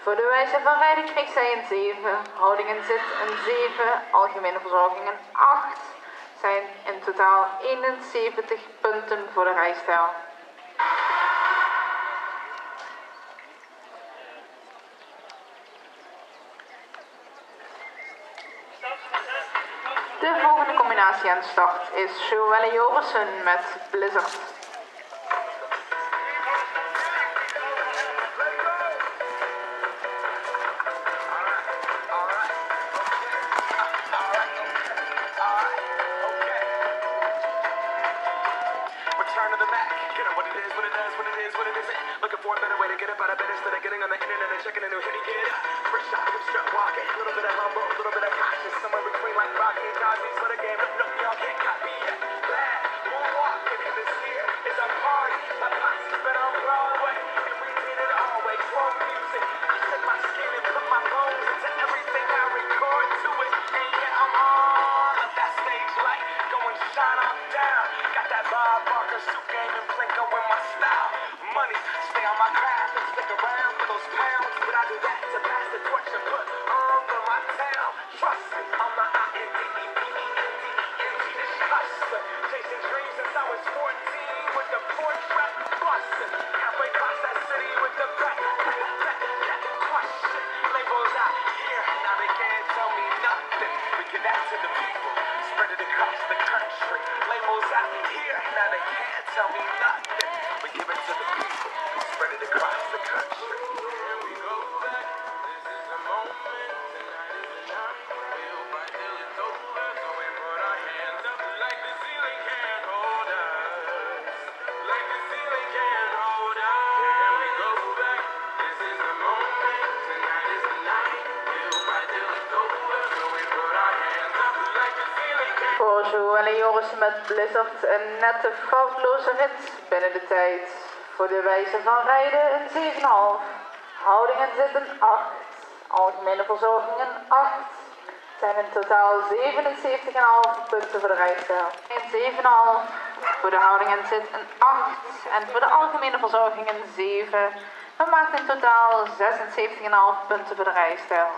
Voor de wijze van rijden kreeg zij een 7, houding en zit een 7, algemene verzorging een 8. Zijn in totaal 71 punten voor de rijstijl. De volgende combinatie aan de start is Joelle Jorissen met Blizzard. Return to the Mac. Get up what it is, what it does, what it is, what it isn't. Looking for a better way to get up out of bed instead of getting on the internet and checking a new hit. Get up. First shot, come strut walking. A little bit of humble, a little bit of cautious. Somewhere between like Rocky and Cosby's for the game. But no, y'all can't copy yet. Glad moonwalking in this year is a party. My posse's been on Broadway and we did it always. Wrong music. I set my skin and put my bones into everything I record to it. And yeah, I'm on that stage light. Going shine on down. Got that Bob Barker suit game and Plinko in my style. Money, stay on my craft and stick around for those pounds. But I do that to pass the torch and put on for my town. Trust me, I'm the I-N-D-E-P-E-N-D-E-N-T. This hustler, chasing dreams since I was 14 with the four-track bustin'. Halfway across that city with the back question. Labels out here, now they can't tell me nothing. We give that to the people, spread it across the country. Labels out here, now they can't tell me nothing. We give it to the people, spread it across the country. Here we go back, this is the moment. Tonight is the night, we'll fight till it's over. So we put our hands up like the ceiling can't hold us. Like the ceiling can't hold us. Here we go back, this is the moment. Tonight is the night, we'll fight till it's over. So we put our hands up like the ceiling can't. Voor Joelle Jorissen met Blizzard een nette foutloze rit binnen de tijd. Voor de wijze van rijden een 7,5. Houding en zit een 8. Algemene verzorging een 8. Zijn in totaal 77,5 punten voor de rijstijl. Een 7,5. Voor de houding en zit een 8. En voor de algemene verzorging een 7. Dat maakt in totaal 76,5 punten voor de rijstijl.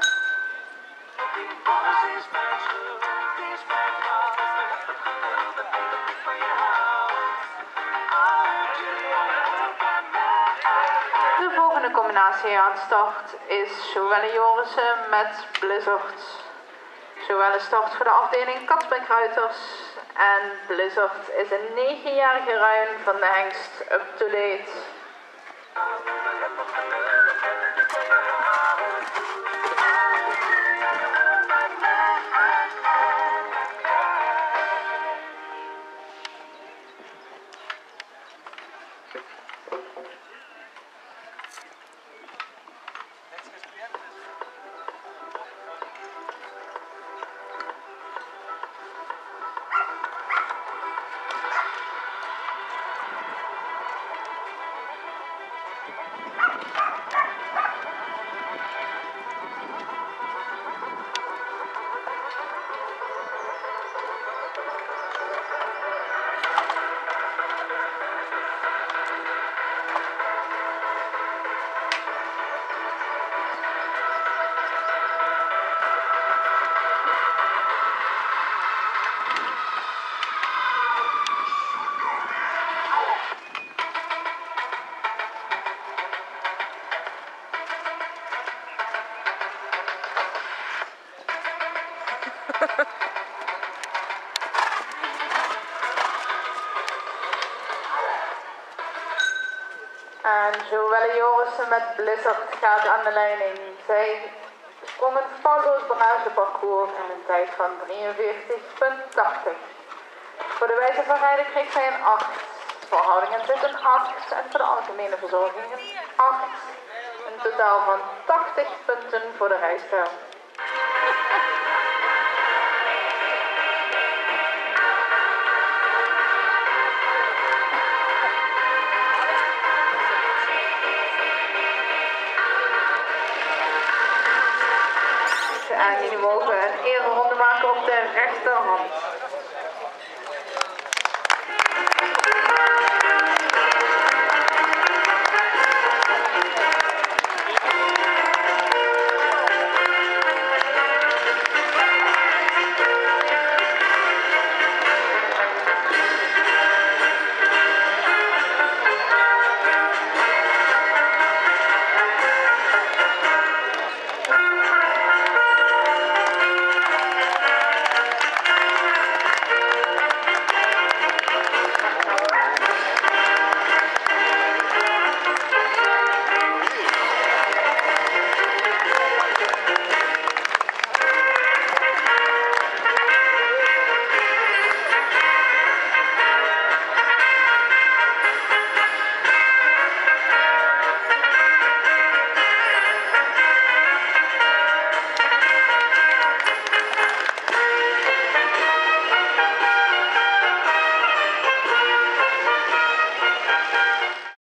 De volgende combinatie aan start is Joelle Jorissen met Blizzard. Joelle start voor de afdeling Katsbeekruiters en Blizzard is een 9-jarige ruin van de hengst Up to Date. En Joelle Jorissen met Blizzard gaat aan de leiding. Zij sprong een foutloos barageparcours in een tijd van 43,80. Voor de wijze van rijden kreeg zij een 8. Voor houding en zit een 8. En voor de algemene verzorging een 8. Een totaal van 80 punten voor de rijstijl. En jullie mogen een ereronde maken op de rechterhand.